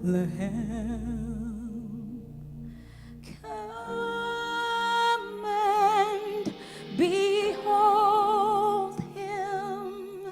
Lamb. Come and behold him,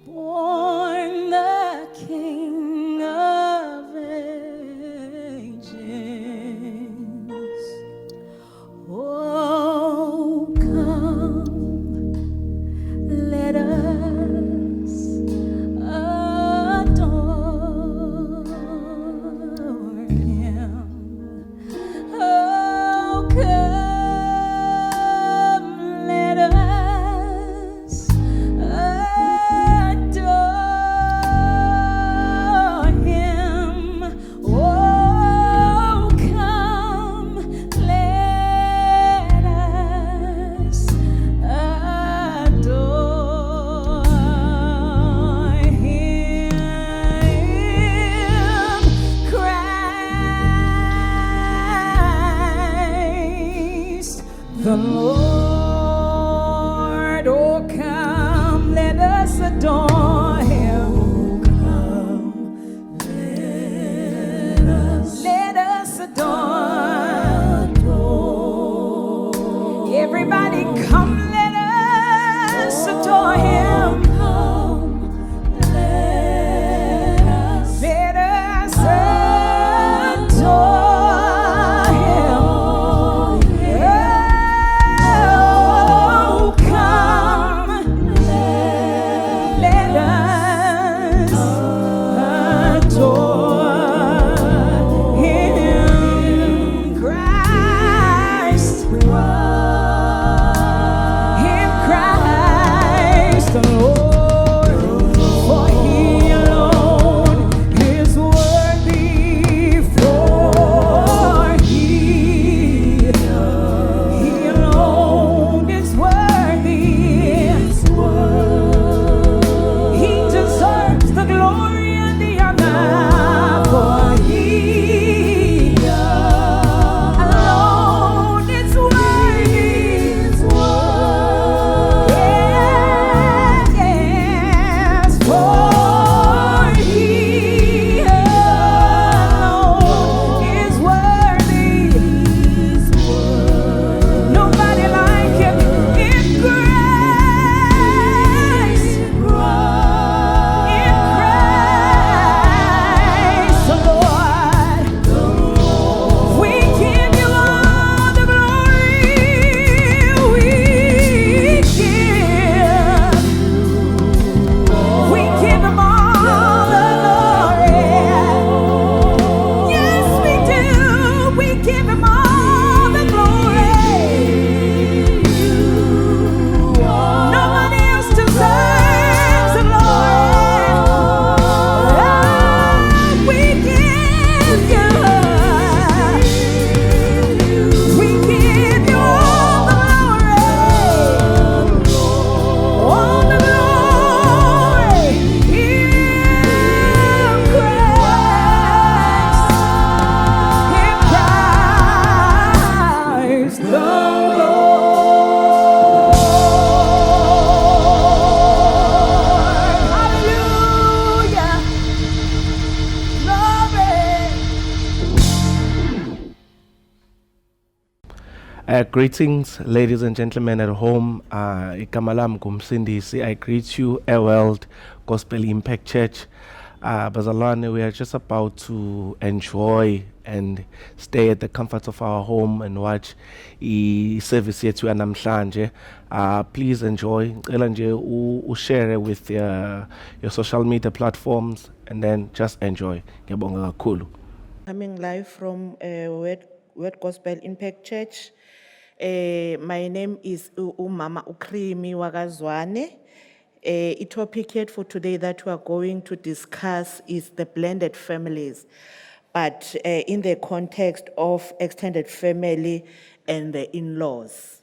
born the King of ages. Oh, come, let us adore him. Oh, come, let us adore him. Oh, come, let us adore him. Christ the Lord. Oh, come, let us adore him. Let us adore. Everybody, come, let us adore him. Let us adore him. Oh, come, let us adore him. Christ, him Christ the Lord, for he alone is worthy, for he alone is worthy. He deserves the glory and the honor, for he alone is worthy. Yes, for he alone is worthy. Nobody like him in Christ. In Christ, the Lord. We give you all the glory. We give him all the glory. Yes, we do. We give him all the glory. Nobody else deserves the glory. We give you. We give you all the glory. All the glory. In Christ the Lord. Hallelujah. Glory. Greetings, ladies and gentlemen at home. Igama lami ngumsindisi. I greet you, A World Gospel Impact Church. Bazalwane, we are just about to enjoy and stay at the comfort of our home and watch service yethu yanamhlanje. Please enjoy. Ngicela nje ushare with your social media platforms and then just enjoy. Ngiyabonga kakhulu. Coming live from Word Gospel Impact Church. My name is Umama Ukrimi Zwane. A topic here for today that we are going to discuss is the blended families, but in the context of extended family and the in-laws.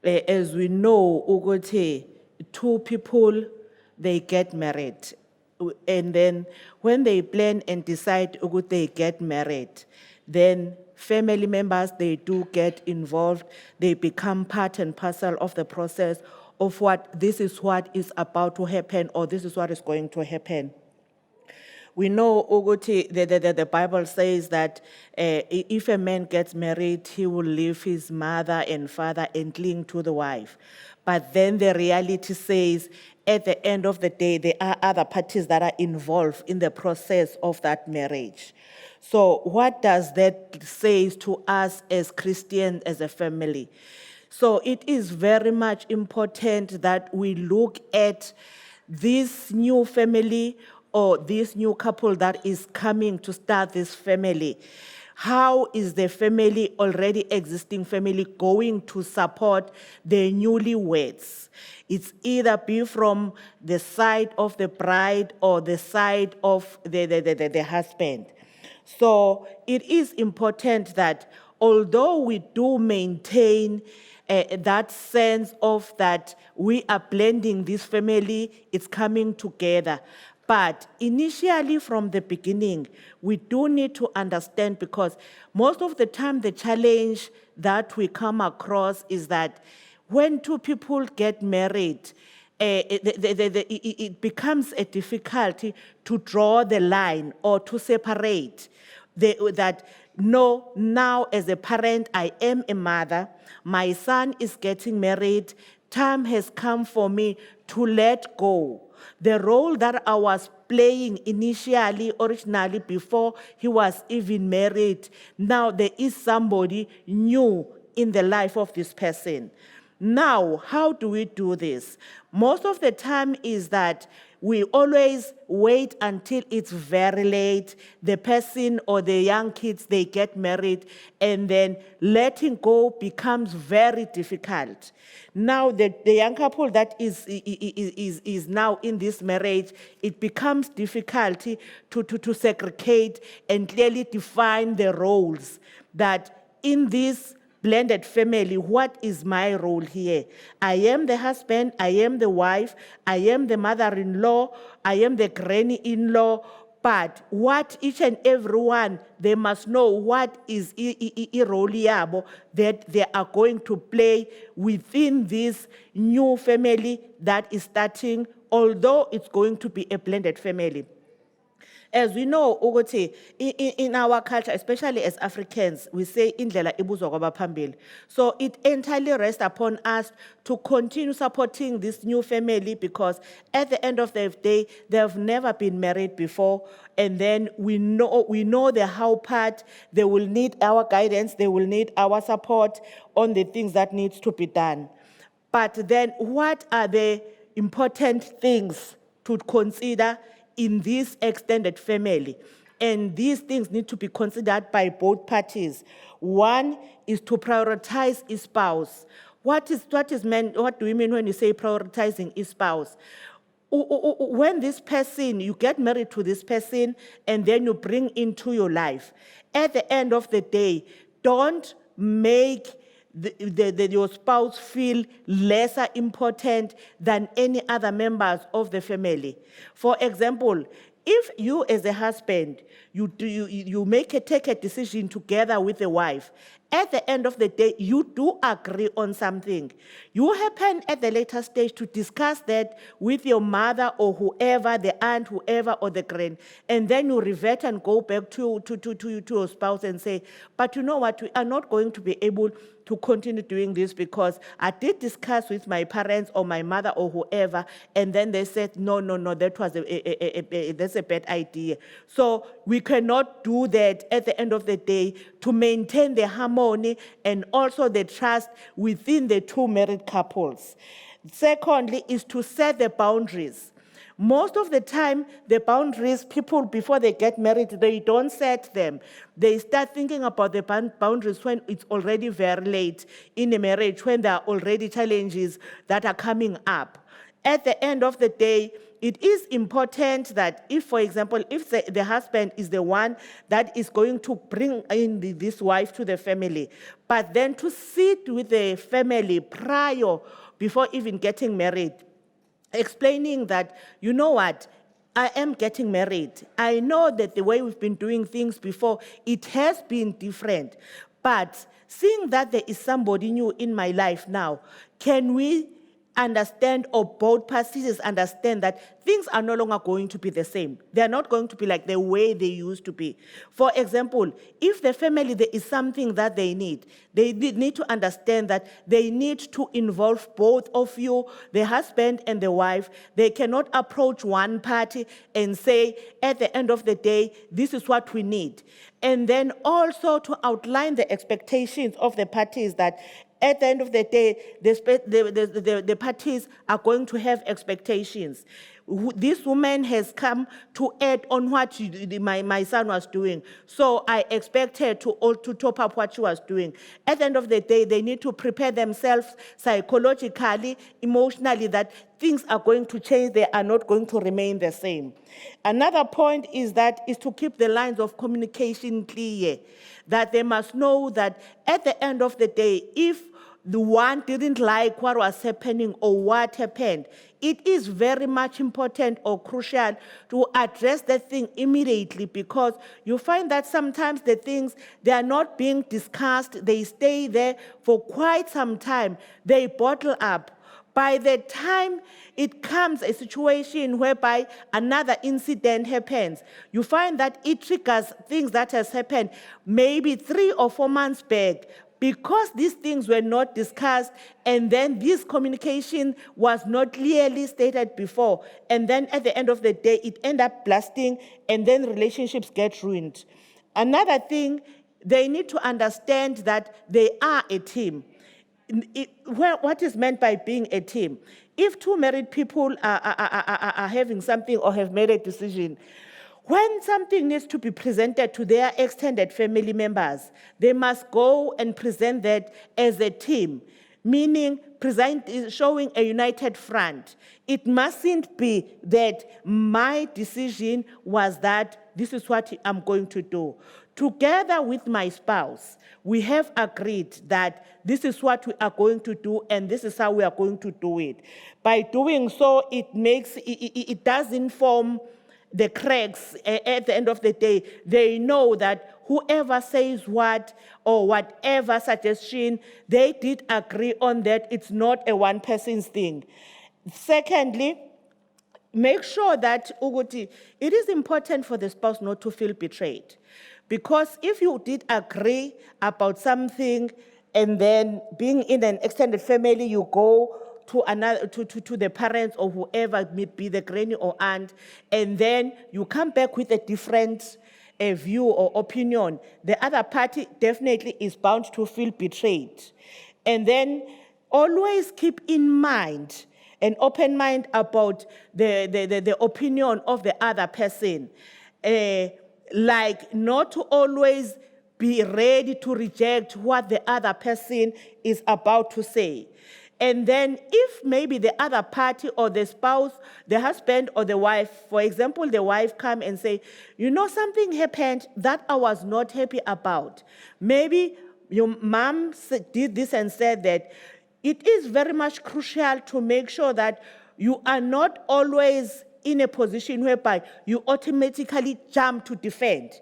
As we know, ukuthi two people, they get married. And then when they plan and decide ukuthi they get married, then family members, they do get involved. They become part and parcel of the process of this is what is about to happen, or this is what is going to happen. We know ukuthi the Bible says that if a man gets married, he will leave his mother and father and cling to the wife. But then the reality says, at the end of the day, there are other parties that are involved in the process of that marriage. So what does that say to us as Christians, as a family? So it is very much important that we look at this new family or this new couple that is coming to start this family. How is the family, already existing family, going to support the newlyweds? It's either be from the side of the bride or the side of the husband. So it is important that although we do maintain that sense of that we are blending this family, it's coming together. But initially from the beginning, we do need to understand, because most of the time the challenge that we come across is that when two people get married, it becomes a difficulty to draw the line or to separate that. No, now as a parent, I am a mother, my son is getting married, time has come for me to let go. The role that I was playing originally, before he was even married, now there is somebody new in the life of this person. Now, how do we do this? Most of the time is that we always wait until it's very late, the person or the young kids, they get married, and then letting go becomes very difficult. Now, the young couple that is now in this marriage, it becomes difficult to segregate and clearly define the roles that in this blended family, what is my role here? I am the husband, I am the wife, I am the mother-in-law, I am the granny-in-law, but what each and every one, they must know what is a role yabo that they are going to play within this new family that is starting, although it's going to be a blended family. As we know, ukuthi, in our culture, especially as Africans, we say indlela ibuzwa kwabaphambili. So it entirely rests upon us to continue supporting this new family, because at the end of the day, they have never been married before. And then we know the how part. They will need our guidance, they will need our support on the things that needs to be done. But then what are the important things to consider in this extended family? And these things need to be considered by both parties. One is to prioritize his spouse. What do we mean when you say prioritizing his spouse? When this person, you get married to this person and then you bring into your life, at the end of the day, don't make your spouse feel lesser important than any other members of the family. For example, if you as a husband, you take a decision together with the wife, at the end of the day, you do agree on something. You happen at the later stage to discuss that with your mother or whoever, the aunt, whoever, or the grand, and then you revert and go back to your spouse and say, but you know what, we are not going to be able to continue doing this because I did discuss with my parents or my mother or whoever, and then they said, no, that was that's a bad idea. So we cannot do that at the end of the day to maintain the harmony and also the trust within the two married couples. Secondly, is to set the boundaries. Most of the time, the boundaries, people, before they get married, they don't set them. They start thinking about the boundaries when it's already very late in a marriage, when there are already challenges that are coming up. At the end of the day, it is important that if, for example, if the husband is the one that is going to bring in this wife to the family, but then to sit with the family prior, before even getting married, explaining that, you know what, I am getting married. I know that the way we've been doing things before, it has been different. But seeing that there is somebody new in my life now, can we understand, or both parties understand, that things are no longer going to be the same. They are not going to be like the way they used to be. For example, if the family, there is something that they need need to understand that they need to involve both of you, the husband and the wife. They cannot approach one party and say, at the end of the day, this is what we need. And then also to outline the expectations of the parties, that at the end of the day, the parties are going to have expectations. This woman has come to add on what my son was doing. So I expect her to top up what she was doing. At the end of the day, they need to prepare themselves psychologically, emotionally, that things are going to change. They are not going to remain the same. Another point is to keep the lines of communication clear, that they must know that at the end of the day, if the one didn't like what was happening or what happened, it is very much important or crucial to address that thing immediately, because you find that sometimes the things, they are not being discussed, they stay there for quite some time, they bottle up. By the time it comes a situation whereby another incident happens, you find that it triggers things that has happened maybe 3 or 4 months back, because these things were not discussed, and then this communication was not clearly stated before, and then at the end of the day, it ends up blasting, and then relationships get ruined. Another thing, they need to understand that they are a team. What is meant by being a team? If 2 married people are having something or have made a decision, when something needs to be presented to their extended family members, they must go and present that as a team, meaning showing a united front. It mustn't be that my decision was that this is what I'm going to do. Together with my spouse, we have agreed that this is what we are going to do, and this is how we are going to do it. By doing so, it does inform the cracks. At the end of the day. They know that whoever says what or whatever suggestion, they did agree on that. It's not a one person's thing. Secondly, make sure that it is important for the spouse not to feel betrayed. Because if you did agree about something, and then being in an extended family, you go to the parents or whoever, may be the granny or aunt, and then you come back with a different view or opinion, the other party definitely is bound to feel betrayed. And then always keep in mind, an open mind about the opinion of the other person. Like not to always be ready to reject what the other person is about to say. And then if maybe the other party or the spouse, the husband or the wife, for example, the wife come and say, something happened that I was not happy about. Maybe your mom did this and said that. It is very much crucial to make sure that you are not always in a position whereby you automatically jump to defend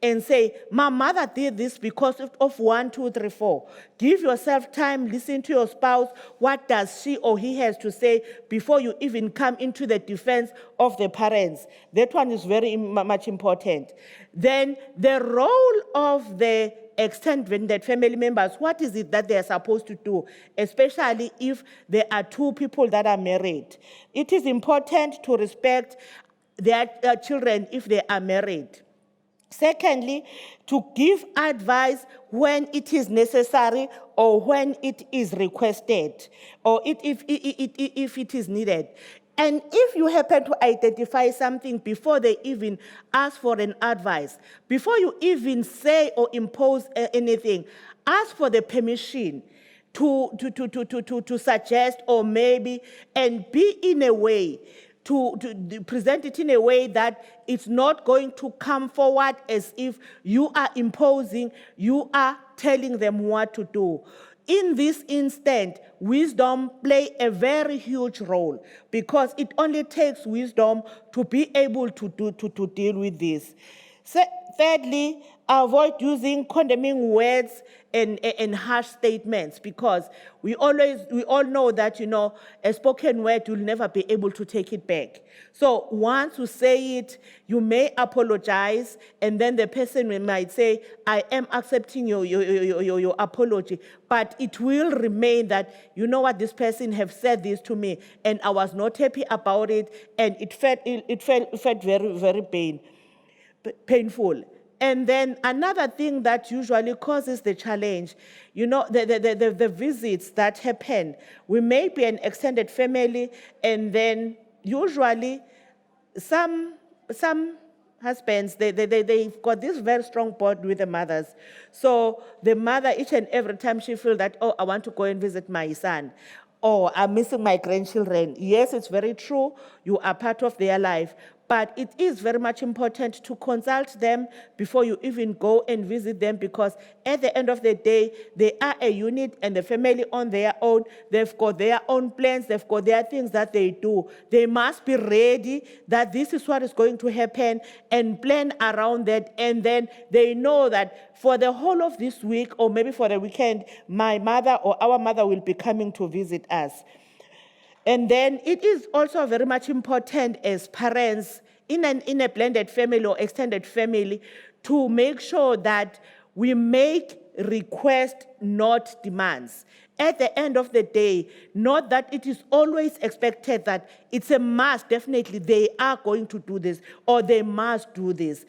and say, my mother did this because of 1, 2, 3, 4. Give yourself time, listen to your spouse. What does she or he has to say before you even come into the defense of the parents? That one is very much important. Then the role of the extended family members, what is it that they are supposed to do, especially if there are 2 people that are married? It is important to respect their children if they are married. Secondly, to give advice when it is necessary or when it is requested, or if it is needed. And if you happen to identify something before they even ask for an advice, before you even say or impose anything, ask for the permission to suggest, or maybe, and be in a way to present it in a way that it's not going to come forward as if you are imposing, you are telling them what to do. In this instant, wisdom plays a very huge role, because it only takes wisdom to be able to deal with this. Thirdly, avoid using condemning words and harsh statements, because we all know that, a spoken word, you'll never be able to take it back. So once you say it, you may apologize, and then the person might say, I am accepting your apology, but it will remain that, you know what, this person have said this to me, and I was not happy about it, and it felt very, very painful. And then another thing that usually causes the challenge, the visits that happen. We may be an extended family, and then usually some husbands, they've got this very strong bond with the mothers. So the mother, each and every time she feels that, oh, I want to go and visit my son, or I'm missing my grandchildren. Yes, it's very true. You are part of their life. But it is very much important to consult them before you even go and visit them, because at the end of the day, they are a unit and the family on their own. They've got their own plans. They've got their things that they do. They must be ready that this is what is going to happen and plan around that. And then they know that for the whole of this week, or maybe for the weekend, my mother or our mother will be coming to visit us. And then it is also very much important as parents in a blended family or extended family to make sure that we make requests, not demands. At the end of the day, not that it is always expected that it's a must, definitely they are going to do this or they must do this.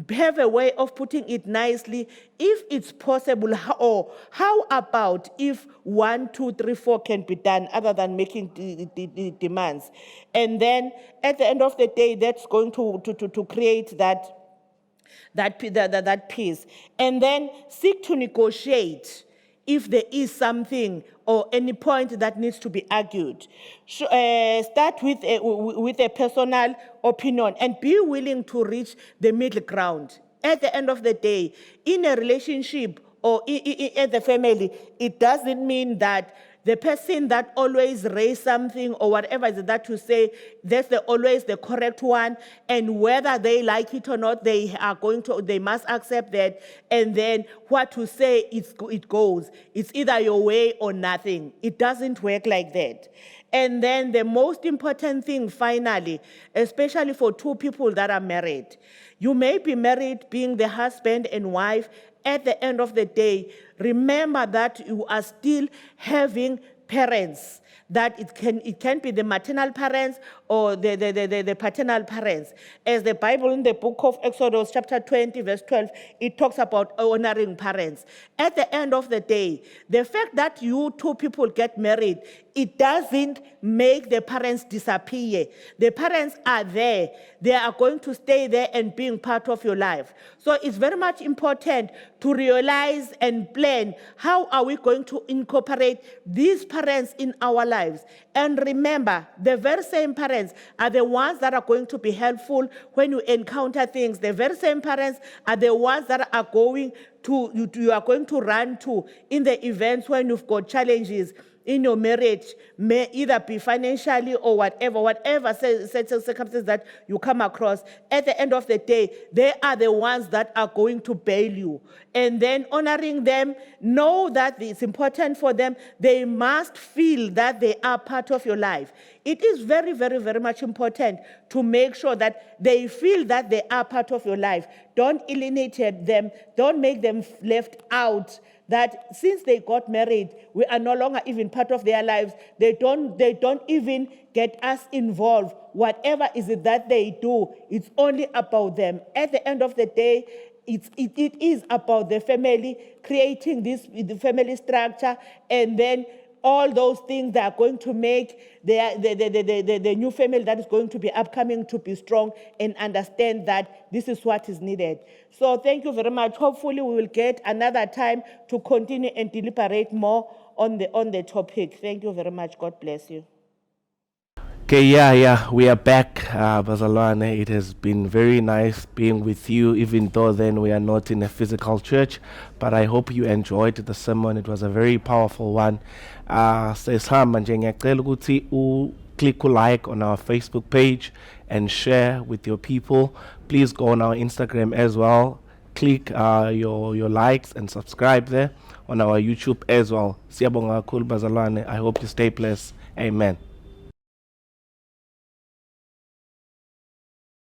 Have a way of putting it nicely, if it's possible, or how about if 1, 2, 3, 4 can be done, other than making the demands. And then at the end of the day, that's going to create that peace. And then seek to negotiate if there is something or any point that needs to be argued. Start with a personal opinion and be willing to reach the middle ground. At the end of the day, in a relationship or in the family, it doesn't mean that the person that always raise something or whatever is that to say, that's always the correct one, and whether they like it or not, they must accept that, and then what to say, it goes. It's either your way or nothing. It doesn't work like that. And then the most important thing, finally, especially for two people that are married, you may be married being the husband and wife. At the end of the day, remember that you are still having parents, that it can be the maternal parents or the paternal parents. As the Bible in the book of Exodus chapter 20 verse 12, it talks about honoring parents. At the end of the day, the fact that you two people get married, it doesn't make the parents disappear. The parents are there. They are going to stay there and being part of your life. So it's very much important to realize and plan, how are we going to incorporate these parents in our lives? And remember, the very same parents are the ones that are going to be helpful when you encounter things. The very same parents are the ones that are going to, you are going to run to in the events when you've got challenges in your marriage, may either be financially or whatever circumstances that you come across. At the end of the day, they are the ones that are going to bail you. And then honoring them, know that it's important for them. They must feel that they are part of your life. It is very, very, very much important to make sure that they feel that they are part of your life. Don't alienate them. Don't make them left out. That since they got married, we are no longer even part of their lives. They don't even get us involved. Whatever is it that they do, it's only about them. At the end of the day, it is about the family, creating the family structure, and then all those things that are going to make the new family that is going to be upcoming to be strong and understand that this is what is needed. So thank you very much. Hopefully we will get another time to continue and deliberate more on the topic. Thank you very much. God bless you. Okay, yeah, we are back, Bazalwane. It has been very nice being with you, even though then we are not in a physical church. But I hope you enjoyed the sermon. It was a very powerful one. Sesihamba nje ngiyacela ukuthi click like on our Facebook page and share with your people. Please go on our Instagram as well. Click your likes and subscribe there on our YouTube as well. Siyabonga kakhulu bazalwane. I hope you stay blessed. Amen.